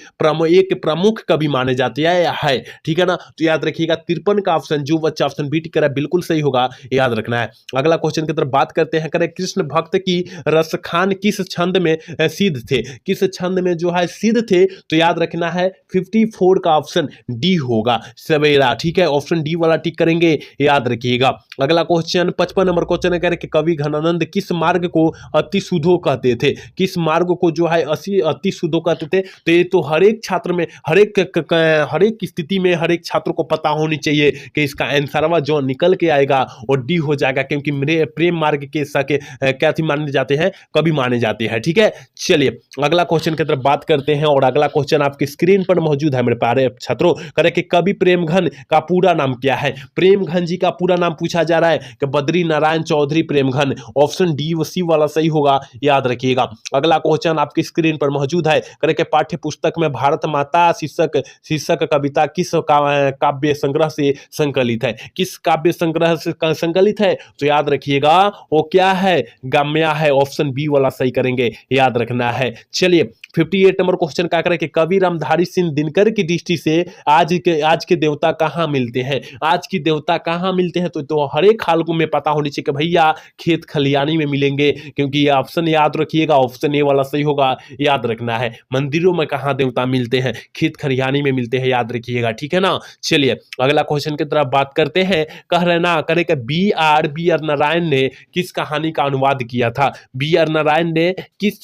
एक प्रमुख कवि माने जाते हैं, ठीक है ना। तो याद रखिएगा 53 का ऑप्शन जो बच्चा ऑप्शन बी टिक करा बिल्कुल सही होगा, याद रखना है। अगला क्वेश्चन की तरफ बात करते हैं। करे कृष्ण भक्त की रसखान किस छंद में सिद्ध थे? किस छंद में जो है सिद्ध थे? तो याद रखना है 54 का ऑप्शन डी होगा, सवेरा, ठीक है। ऑप्शन डी वाला टिक करेंगे, याद रखिएगा। अगला क्वेश्चन 55 नंबर क्वेश्चन है कि कवि घनानंद किस मार्ग को अति सुधो कहते थे? किस मार्ग को जो है अति सुधो कहते थे? तो ये तो हर एक छात्र में हर एक स्थिति में हर एक छात्र को पता होनी चाहिए कि इसका आंसर जो निकल के आएगा वो डी हो जाएगा, क्योंकि मेरे प्रेम मार्ग के सके क्या माने जाते हैं? कवि माने जाते हैं, ठीक है। चलिए अगला क्वेश्चन की तरफ बात करते हैं, और अगला क्वेश्चन आपकी स्क्रीन पर मौजूद है मेरे प्यारे छात्रों। करे कि कवि प्रेमघन का पूरा नाम क्या है? प्रेमघन जी का पूरा नाम पूछा जा रहा है कि Badri Narayan Chaudhary Premghan. Option D C वाला सही होगा, याद रखिएगा। अगला क्वेश्चन आपकी स्क्रीन पर मौजूद है। करे कि पाठ्य पुस्तक में भारत माता शीर्षक कविता किस काव्य संग्रह से संकलित है? किस काव्य संग्रह से संकलित है? तो याद रखिएगा वो क्या है? गम्या है। ऑप्शन बी वाला सही करेंगे, याद रखना है। चलिए 58 नंबर क्वेश्चन क्या करें कि कवि रामधारी सिंह दिनकर की दृष्टि से आज के देवता कहाँ मिलते हैं? आज की देवता कहाँ मिलते हैं? तो हर एक हाल को में पता होनी चाहिए कि भैया खेत खलियानी में मिलेंगे, क्योंकि ये ऑप्शन याद रखिएगा, ऑप्शन ए वाला सही होगा, याद रखना है। मंदिरों में कहाँ देवता मिलते हैं? खेत खलियानी में मिलते हैं, याद रखिएगा, ठीक है ना। चलिए अगला क्वेश्चन की तरफ बात करते हैं। कह रहे ना करे कि बी आर नारायण ने किस कहानी का अनुवाद किया था? बी आर नारायण ने किस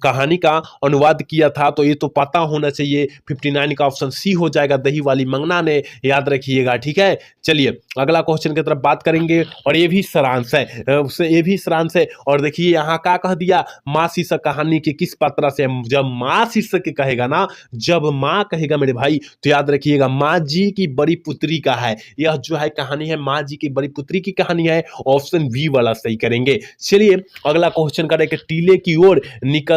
कहानी का अनुवाद किया था? तो ये तो पता होना चाहिए। 59 का ऑप्शन सी हो जाएगा, दही वाली मंगना ने, याद रखिएगा, ठीक है। चलिए अगला क्वेश्चन की तरफ बात करेंगे, और ये भी सारांश है, उससे ये भी सारांश है। और देखिए यहाँ क्या कह दिया, माँ शीर्षक कहानी के किस पात्रा से? जब माँ शीर्षक कहेगा ना, जब माँ कहेगा मेरे भाई, तो याद रखिएगा माँ जी की बड़ी पुत्री का है। यह जो है कहानी है माँ जी की बड़ी पुत्री की कहानी है। ऑप्शन बी वाला सही करेंगे। चलिए अगला क्वेश्चन करें कि टीले की ओर निकलते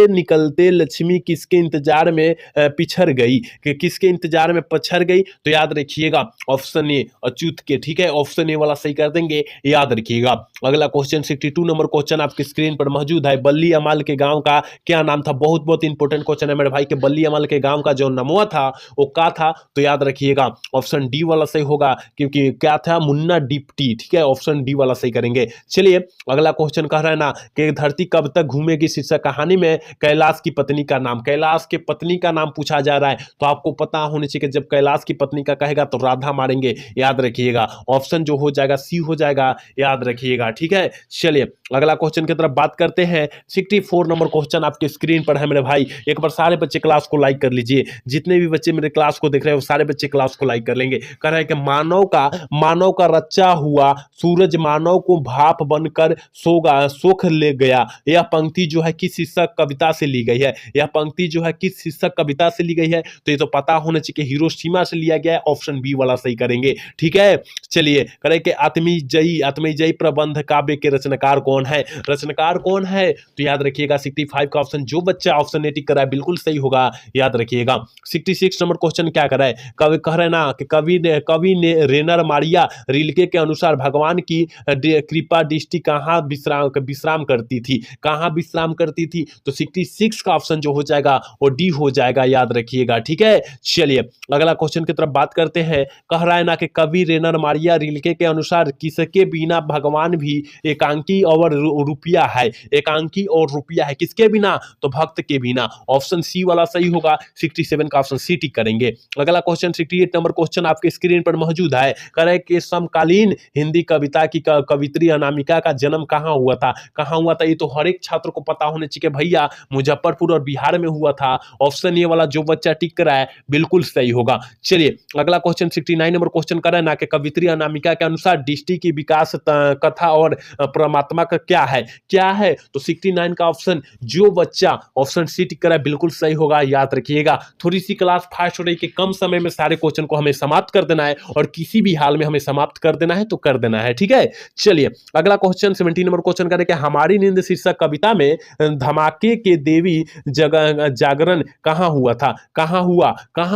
निकलते लक्ष्मी किसके इंतजार में पिछड़ गई? कि किसके इंतजार में पछड़ गई? तो याद रखिएगा ऑप्शन ए अच्युत के, ठीक है। ऑप्शन ए वाला सही कर देंगे, याद रखिएगा। अगला क्वेश्चन 62 नंबर क्वेश्चन आपकी स्क्रीन पर मौजूद है। बल्ली अमाल के गांव का क्या नाम था? बहुत बहुत इंपॉर्टेंट क्वेश्चन है मेरे भाई, के बल्ली अमाल के गांव का जो नमवा था वो क्या था? तो याद रखिएगा ऑप्शन डी वाला सही होगा, क्योंकि क्या था? मुन्ना डिप्टी, ठीक है। ऑप्शन डी वाला सही करेंगे। चलिए अगला क्वेश्चन कह रहा है ना कि धरती कब तक घूमेगी शीर्षक कहानी में कैलाश की पत्नी का नाम, कैलाश के पत्नी का नाम पूछा जा रहा है। तो आपको पता होनी चाहिए कि जब कैलाश की पत्नी का कहेगा तो राधा मारेंगे, याद रखिएगा। ऑप्शन जो हो जाएगा सी हो जाएगा, याद रखिएगा, ठीक है। चलिए अगला क्वेश्चन की तरफ बात करते हैं। 64 नंबर क्वेश्चन आपके स्क्रीन पर है मेरे भाई। एक बार सारे बच्चे क्लास को लाइक कर लीजिए, जितने भी बच्चे मेरे क्लास को देख रहे हैं वो सारे बच्चे क्लास को लाइक कर लेंगे। कह रहा है कि मानव का रचा हुआ सूरज मानव को भाप बनकर सोख ले गया। यह पंक्ति जो है किस शीर्षक कविता से ली गई है? यह पंक्ति जो है किस शीर्षक कविता से ली गई है? तो ये तो पता होना चाहिए कि हिरोशिमा से लिया गया है। ऑप्शन बी वाला सही करेंगे, ठीक है। चलिए करें कि आत्मीजयी प्रबंध काव्य के रचनाकार कौन है? रचनाकार कौन है? तो याद रखिएगा 65 का ऑप्शन जो बच्चा ऑप्शन ए टिक करा है बिल्कुल सही होगा, याद रखिएगा। 66 नंबर क्वेश्चन क्या करा है? कवि कह रहे ना कि कवि ने रेनर मारिया रिल्के के अनुसार भगवान की कृपा दृष्टि कहाँ विश्राम करती थी? कहाँ विश्राम करती थी? थी, तो 66 का ऑप्शन जो हो जाएगा वो डी हो जाएगा, याद रखिएगा। ठीक है, चलिए अगला क्वेश्चन की तरफ बात करते हैं। कह रहा है ना कि कवि रेनर मारिया रिल्के के अनुसार किसके बिना भगवान भी एकांकी और रुपया है, एकांकी और रुपया है, किसके बिना, तो भक्त के बिना। ऑप्शन सी वाला सही होगा, 67 का ऑप्शन सी टिक करेंगे। अगला क्वेश्चन 68 नंबर क्वेश्चन आपके स्क्रीन पर मौजूद है। कह रहे कि समकालीन हिंदी कविता की कवित्री अनामिका का जन्म कहाँ हुआ था, कहाँ हुआ था, ये तो हर एक छात्र को पता होने चाहिए भैया, मुजफ्फरपुर और बिहार में हुआ था। ऑप्शन ये वाला जो बच्चा टिक करा है बिल्कुल सही होगा। चलिए अगला क्वेश्चन 69 नंबर क्वेश्चन कर रहे हैं ना कि कवित्री अनामिका के अनुसार दृष्टि की विकास कथा और परमात्मा का क्या है, क्या है, तो 69 का ऑप्शन जो बच्चा ऑप्शन सी टिक करा है बिल्कुल सही होगा, याद रखिएगा। थोड़ी सी क्लास फास्ट हो रही है कि कम समय में सारे क्वेश्चन को हमें समाप्त कर देना है और किसी भी हाल में हमें समाप्त कर देना है तो कर देना है। ठीक है, चलिए अगला क्वेश्चन 70 नंबर क्वेश्चन करें कि हमारी नींद शीर्षक कविता में धमाके के देवी जागरण कहाँ हुआ था, कहाँ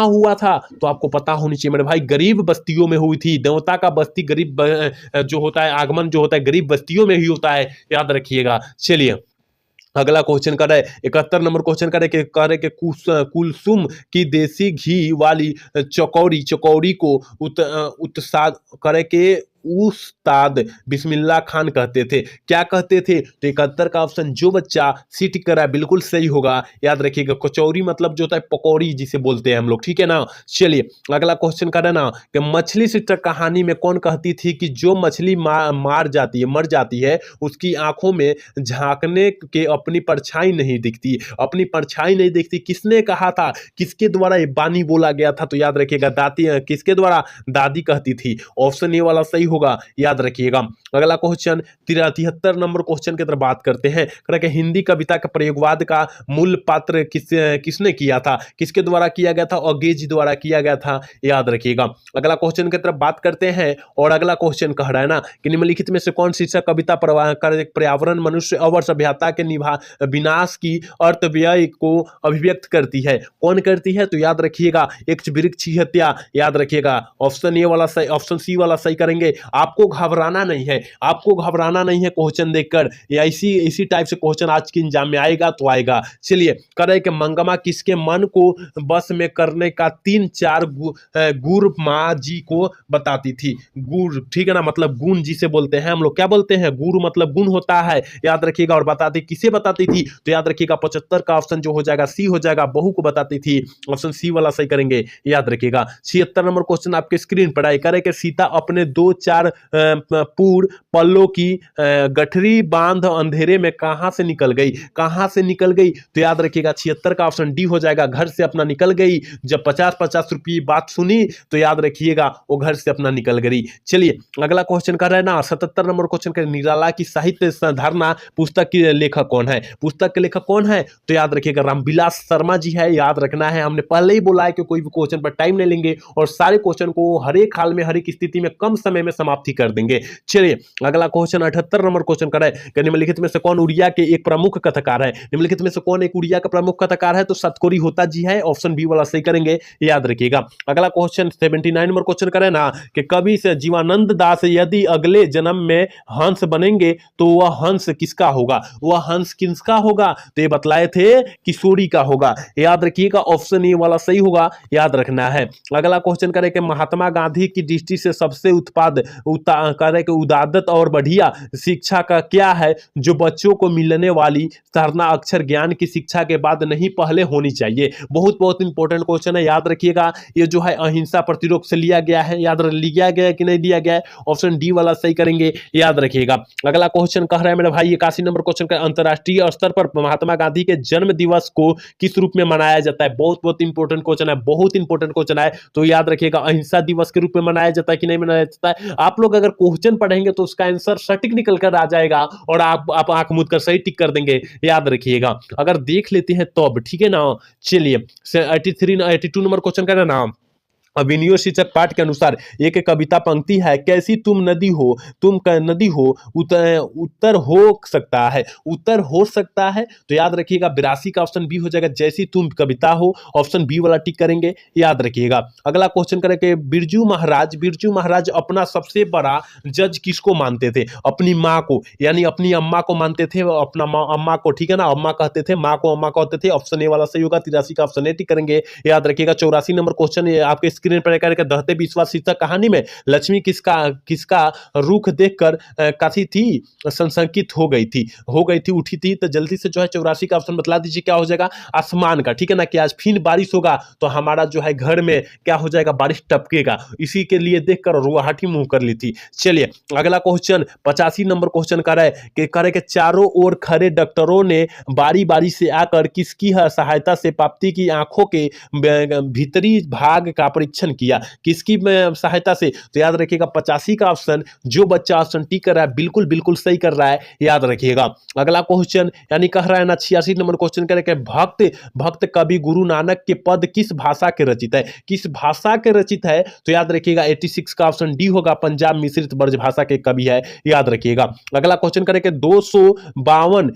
हुआ था, तो आपको पता होनी चाहिए मेरे भाई, गरीब बस्तियों में हुई थी। देवता का बस्ती गरीब जो होता है, आगमन जो होता है गरीब बस्तियों में ही होता है, याद रखिएगा। चलिए अगला क्वेश्चन कर रहे 71 नंबर क्वेश्चन कर रहे कि कुलसुम की देसी घी वाली चकौरी को उत्साद करे के उस्ताद बिस्मिल्लाह खान कहते थे, क्या कहते थे, तो 71 का ऑप्शन जो बच्चा सी टिक कर रहा है बिल्कुल सही होगा, याद रखिएगा। कचौरी मतलब जो होता है पकौड़ी जिसे बोलते हैं हम लोग, ठीक है ना। चलिए अगला क्वेश्चन कर रहे ना कि मछली शीर्षक कहानी में कौन कहती थी कि जो मछली मर जाती है उसकी आंखों में झांकने के अपनी परछाई नहीं दिखती, अपनी परछाई नहीं दिखती, किसने कहा था, किसके द्वारा ये बानी बोला गया था, तो याद रखिएगा दादी, किसके द्वारा, दादी कहती थी। ऑप्शन ए वाला सही होगा, याद रखिएगा। अगला क्वेश्चन 73 नंबर क्वेश्चन की तरफ बात करते हैं। कि हिंदी कविता के प्रयोगवाद का मूल पात्र किसने किया था, किसके द्वारा किया गया था, अंग्रेजी द्वारा किया गया था, याद रखिएगा। अगला क्वेश्चन की तरफ बात करते हैं और अगला क्वेश्चन कह रहा है ना कि निम्नलिखित में से कौन शीर्षक कविता पर्यावरण मनुष्य और सभ्यता के विनाश की अर्थ व्यय को अभिव्यक्त करती है, कौन करती है, तो याद रखिएगा एक वृक्ष की हत्या, याद रखिएगा। ऑप्शन ए वाला सही, ऑप्शन सी वाला सही करेंगे। आपको घबराना नहीं है, आपको घबराना नहीं है क्वेश्चन देखकर, या इसी टाइप से क्वेश्चन आज के एग्जाम में आएगा तो आएगा। चलिए करे कि मंगमा किसके मन को बस में करने का 3-4 गुर माँ जी को बताती थी, गुर, ठीक है ना, मतलब गुण जिसे बोलते हैं हम लोग, क्या बोलते हैं, गुरु मतलब गुण होता है, याद रखिएगा। और बताती किसे बताती थी, तो याद रखिएगा 75 का ऑप्शन जो हो जाएगा सी हो जाएगा, बहू को बताती थी, ऑप्शन सी वाला सही करेंगे, याद रखिएगा। 76 नंबर क्वेश्चन आपके स्क्रीन पर है। करे कि सीता अपने 2-4 पूर पल्लों की गठरी बांध अंधेरे में कहां से निकल गई, कहां से निकल गई, तो याद रखिएगा 76 का ऑप्शन डी हो जाएगा, घर से अपना निकल गई। जब 50-50 रुपये बात सुनी तो याद रखिएगा वो घर से अपना निकल गई। चलिए अगला क्वेश्चन कर रहे हैं ना 77 नंबर क्वेश्चन कर, निराला की साहित्य धारणा पुस्तक की लेखक कौन है, पुस्तक के लेखक कौन है, तो याद रखिएगा रामविलास शर्मा जी है, याद रखना है। हमने पहले ही बोला है कि कोई भी क्वेश्चन पर टाइम नहीं लेंगे और सारे क्वेश्चन को हर एक हाल में हर एक स्थिति में कम समय में समाप्ति कर देंगे। चलिए अगला क्वेश्चन 78 नंबर क्वेश्चन कर रहे हैं, निम्नलिखित में से कौन उड़िया के एक प्रमुख कथाकार है, निम्नलिखित में से कौन एक उड़िया का प्रमुख कथाकार है, तो सतकोरी होता जी है, ऑप्शन बी वाला सही करेंगे, याद रखिएगा। अगला क्वेश्चन 79 नंबर क्वेश्चन करें ना कि कवि से जीवानंद दास यदि अगले जन्म में हंस बनेंगे तो वह हंस किसका होगा, वह हंस किसका होगा, तो ये बतलाए थे किशोरी का होगा, याद रखिएगा। ऑप्शन ए वाला सही होगा, याद रखना है। अगला क्वेश्चन करें कि महात्मा गांधी की दृष्टि से सबसे उदात्त और बढ़िया शिक्षा का क्या है जो बच्चों को मिलने वाली साधना अक्षर ज्ञान की शिक्षा के बाद नहीं पहले होनी चाहिए। बहुत बहुत इंपॉर्टेंट क्वेश्चन है, याद रखिएगा। ये जो है अहिंसा प्रतिरोध से लिया गया है, याद लिया गया है कि नहीं लिया गया है, ऑप्शन डी वाला सही करेंगे, याद रखिएगा। अगला क्वेश्चन कह रहा है मेरे भाई 81 नंबर क्वेश्चन का, अंतरराष्ट्रीय स्तर पर महात्मा गांधी के जन्म दिवस को किस रूप में मनाया जाता है, बहुत बहुत इंपॉर्टेंट क्वेश्चन है, बहुत इंपॉर्टेंट क्वेश्चन है, तो याद रखिएगा अहिंसा दिवस के रूप में मनाया जाता है कि नहीं मनाया जाता है। आप लोग अगर क्वेश्चन पढ़ेंगे तो उसका आंसर सटीक निकल कर आ जाएगा और आप आंख मूंद कर सही टिक कर देंगे, याद रखिएगा। अगर देख लेते हैं तो अब ठीक है ना। चलिए 82 नंबर क्वेश्चन का नाम अविनियो शीर्षक पाठ के अनुसार एक कविता पंक्ति है, कैसी तुम नदी हो, नदी हो, उत्तर हो सकता है, उत्तर हो सकता है। तो याद रखिएगा 82 का ऑप्शन बी हो जाएगा, जैसी तुम कविता हो, ऑप्शन बी वाला टिक करेंगे, याद रखिएगा। अगला क्वेश्चन करेंगे, बिरजू महाराज अपना सबसे बड़ा जज किसको मानते थे? अपनी माँ को, यानी अपनी अम्मा को मानते थे, अपना अम्मा को, ठीक है ना, अम्मा कहते थे, माँ को अम्मा कहते थे, ऑप्शन ए वाला सही होगा। 83 का ऑप्शन ए टिक करेंगे, याद रखिएगा। 84 नंबर क्वेश्चन आपके स्क्रीन पर करेगा, दहते विश्वास शीर्षक कहानी में लक्ष्मी किसका किसका रुख देखकर काफी थी संशंकित हो गई थी उठी थी। तो जल्दी से जो है 84 का ऑप्शन बतला दीजिए, क्या हो जाएगा? आसमान का, ठीक है ना, कि आज फिर बारिश होगा तो हमारा जो है घर में क्या हो जाएगा? बारिश टपकेगा, इसी के लिए देखकर रुआहटी मुंह कर ली थी। चलिए अगला क्वेश्चन 85 नंबर क्वेश्चन करे कि चारों ओर खड़े डॉक्टरों ने बारी बारी से आकर किसकी सहायता से पाप्ती की आंखों के भीतरी भाग का परीक्षण किया? किसकी सहायता से? तो याद रखिएगा 85 का ऑप्शन, जो बच्चा ऑप्शन टी कर रहा है बिल्कुल बिल्कुल सही कर रहा है, याद रखिएगा। अगला क्वेश्चन यानी कह रहा है ना 86 नंबर क्वेश्चन करें, भक्त कवि गुरु नानक के पद किस भाषा के रचित है? किस भाषा के रचित है? तो याद रखिएगा 86 का ऑप्शन डी होगा, पंजाब मिश्रित ब्रज भाषा के कवि है, याद रखिएगा। अगला क्वेश्चन करें कि 252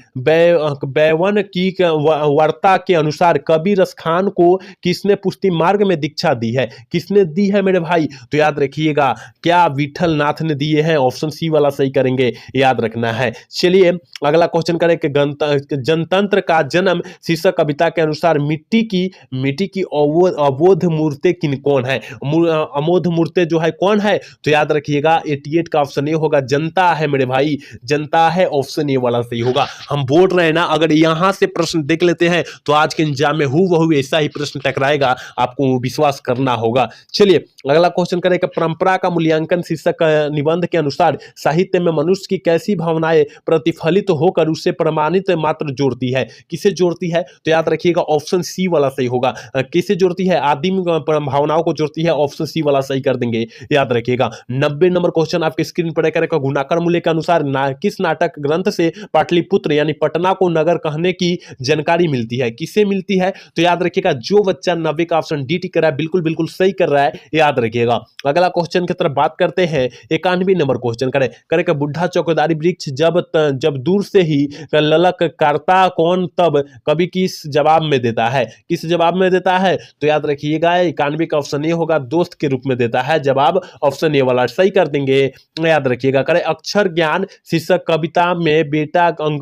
बैवन की वार्ता के अनुसार कवि रसखान को किसने पुष्टि मार्ग में दीक्षा दी है? किसने दी है मेरे भाई? तो याद रखिएगा, क्या विठल नाथ ने दिए हैं? ऑप्शन सी वाला सही करेंगे, याद रखना है। चलिए अगला क्वेश्चन करें कि जनतंत्र का जन्म शीर्षक कविता के अनुसार मिट्टी की अबोध मूर्ति कौन है? अमोध मूर्ति जो है कौन है? तो याद रखिएगा 88 का ऑप्शन ए होगा, जनता है मेरे भाई, जनता है, ऑप्शन ए वाला सही होगा। हम बोल रहे हैं ना, अगर यहां से प्रश्न देख लेते हैं तो आज के एग्जाम में हूबहू ऐसा ही प्रश्न टकराएगा, आपको विश्वास करना होगा। चलिए अगला क्वेश्चन करें कि परंपरा का मूल्यांकन शीर्षक निबंध के अनुसार साहित्य में मनुष्य की कैसी भावनाएं प्रतिफलित होकर उसे प्रमाणित मात्र जोड़ती है? किसे जोड़ती है? तो याद रखिएगा ऑप्शन सी वाला सही होगा। किसे जोड़ती है? आदिम भावनाओं को जोड़ती है, ऑप्शन सी वाला सही कर देंगे, याद रखिएगा। 90 नंबर क्वेश्चन आपके स्क्रीन पर करेगा, गुणाकर मूल्य के अनुसार किस नाटक ग्रंथ से पाटलिपुत्र यानी पटना को नगर कहने की जानकारी मिलती है? किसे मिलती है? तो याद रखिएगा जो बच्चा 90 का ऑप्शन डी टिक कर रहा है बिल्कुल बिल्कुल सही कर रहा है, याद रखिएगा। अगला क्वेश्चन की तरफ बात करते हैं, 91 नंबर क्वेश्चन करें कि बुढ़ा चौकीदारी वृक्ष जब दूर से ही ललक करता कौन तब कभी किस जवाब में देता है? किस जवाब में देता है? तो याद रखिएगा 91 का ऑप्शन ए होगा, दोस्त के रूप में देता है जवाब, ऑप्शन ए वाला सही कर देंगे, याद रखिएगा। करें अक्षर ज्ञान शीर्षक कविता में बेटा अंग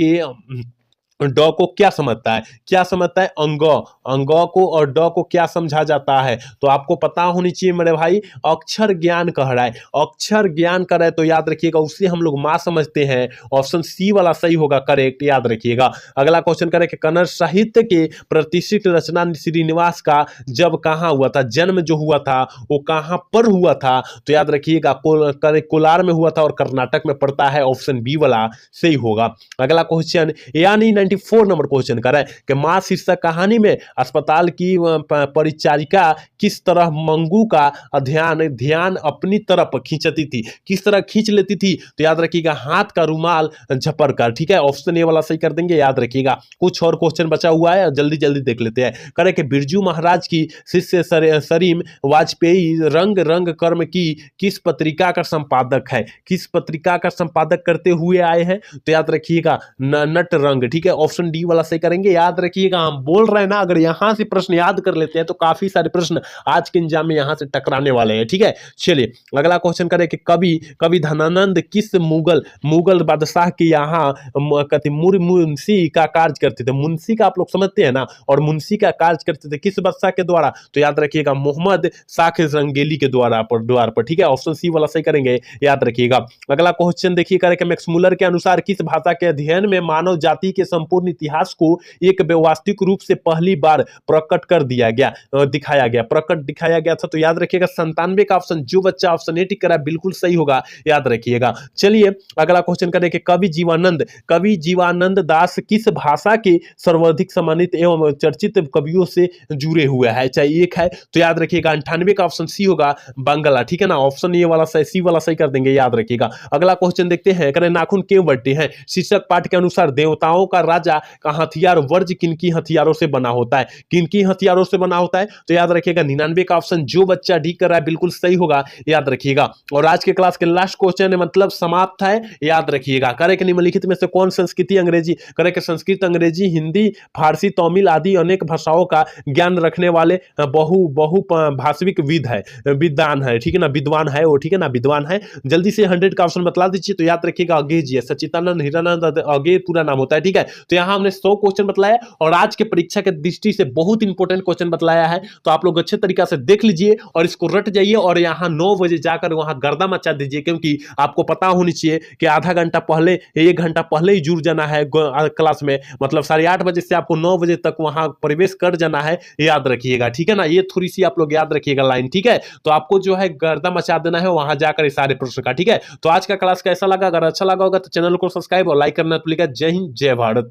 के ड को क्या समझता है? क्या समझता है? अंग को और ड को क्या समझा जाता है? तो आपको पता होनी चाहिए मेरे भाई, अक्षर ज्ञान कह रहा है, अक्षर ज्ञान कर रहा है, तो याद रखिएगा उससे हम लोग माँ समझते हैं, ऑप्शन सी वाला सही होगा, करेक्ट, याद रखिएगा। अगला क्वेश्चन करें कि कन्नड़ साहित्य के प्रतिष्ठित रचना श्रीनिवास का जब कहाँ हुआ था? जन्म जो हुआ था वो कहाँ पर हुआ था? तो याद रखिएगा कोलार में हुआ था और कर्नाटक में पड़ता है, ऑप्शन बी वाला सही होगा। अगला क्वेश्चन यानी 94 नंबर क्वेश्चन कर रहा है कि मां शीर्षक कहानी में अस्पताल की परिचारिका किस तरह मंगू का ध्यान अपनी तरफ खींचती थी? किस तरह खींच लेती थी? तो याद रखिएगा हाथ का रुमाल झपड़ कर, ठीक है, ऑप्शन ए वाला सही कर देंगे, याद रखिएगा। कुछ और क्वेश्चन बचा हुआ है, जल्दी जल्दी देख लेते हैं। करे कि बिरजू महाराज की शिष्य सरीम वाजपेयी रंग रंग कर्म की किस पत्रिका का संपादक है? किस पत्रिका का संपादक करते हुए आए हैं? तो याद रखिएगा नट रंग, ठीक है, ऑप्शन डी वाला सही करेंगे, याद रखिएगा। हम बोल रहे हैं ना, अगर यहां से प्रश्न याद कर लेते हैं तो काफी सारे प्रश्न आज के एग्जाम में यहां से टकराने वाले हैं, ठीक है। चलिए अगला क्वेश्चन करें कि कवि धनानंद किस मुगल बादशाह के यहाँ मुंशी का कार्य करते थे? मुंशी का आप लोग समझते हैं ना, और मुंशी का कार्य करते थे किस बादशाह के द्वारा? तो याद रखिएगा मोहम्मद साख रंगेली के द्वार पर, ठीक है, ऑप्शन सी वाला सही करेंगे, याद रखिएगा। अगला क्वेश्चन देखिए करें कि मैक्समुलर के अनुसार किस भाषा के अध्ययन में मानव जाति के संपूर्ण इतिहास को एक व्यवस्थित रूप से पहली बार दिखाया गया था? तो याद रखिएगा 97 का ऑप्शन, जो बच्चा ऑप्शन ए टिक करा बिल्कुल सही होगा, याद रखिएगा। चलिए अगला क्वेश्चन करें कि कवि जीवानंद दास किस भाषा के सर्वाधिक सम्मानित एवं चर्चित कवियों से जुड़े हुए हैं? चाहे एक है तो याद रखिएगा 98 का ऑप्शन सी होगा, बांग्ला, ठीक है ना, ऑप्शन ए वाला सी वाला सही कर देंगे, याद रखिएगा। अगला क्वेश्चन देखते हैं, करें नाखून क्यों बढ़ते हैं? शीर्षक पाठ के अनुसार देवताओं का राजा का हथियार वर्ज किनकी हथियारों से बना होता है? किनकी हथियारों से बना होता है? तो याद रखिएगा 99 का ऑप्शन जो बच्चा डी कर रहा है बिल्कुल सही होगा, याद रखिएगा। और आज के क्लास के लास्ट क्वेश्चन है, मतलब समाप्त है, याद रखिएगा। करे कि निम्नलिखित में से कौन संस्कृति अंग्रेजी, करे कि संस्कृत, अंग्रेजी, हिंदी, फारसी, तमिल आदि अनेक भाषाओं का ज्ञान रखने वाले बहु भाषिक विद है, विद्वान है, ठीक है ना, विद्वान है वो, ठीक है ना, विद्वान है। जल्दी से 100 का ऑप्शन बतला दीजिए। तो याद रखिएगा अगे जी है, सच्चिदानंद हीरानंद अगे पूरा नाम होता है, ठीक है। तो यहाँ हमने 100 क्वेश्चन बतलाया और आज के परीक्षा के दृष्टि से बहुत इंपॉर्टेंट क्वेश्चन बतलाया है। तो आप लोग अच्छे तरीके से देख लीजिए और इसको रट जाइए और यहाँ 9 बजे जाकर वहां गर्दा मचा दीजिए, क्योंकि आपको पता होनी चाहिए कि आधा घंटा पहले, 1 घंटा पहले ही जुड़ जाना है क्लास में, मतलब 8:30 बजे से आपको 9 बजे तक वहां प्रवेश कर जाना है, याद रखिएगा, ठीक है ना। ये थोड़ी सी आप लोग याद रखिएगा लाइन, ठीक है। तो आपको जो है गर्दा मचा देना है वहां जाकर सारे प्रश्न का, ठीक है। तो आज का क्लास कैसा लगा? अगर अच्छा लगा होगा तो चैनल को सब्सक्राइब और लाइक करना तो। जय हिंद, जय भारत।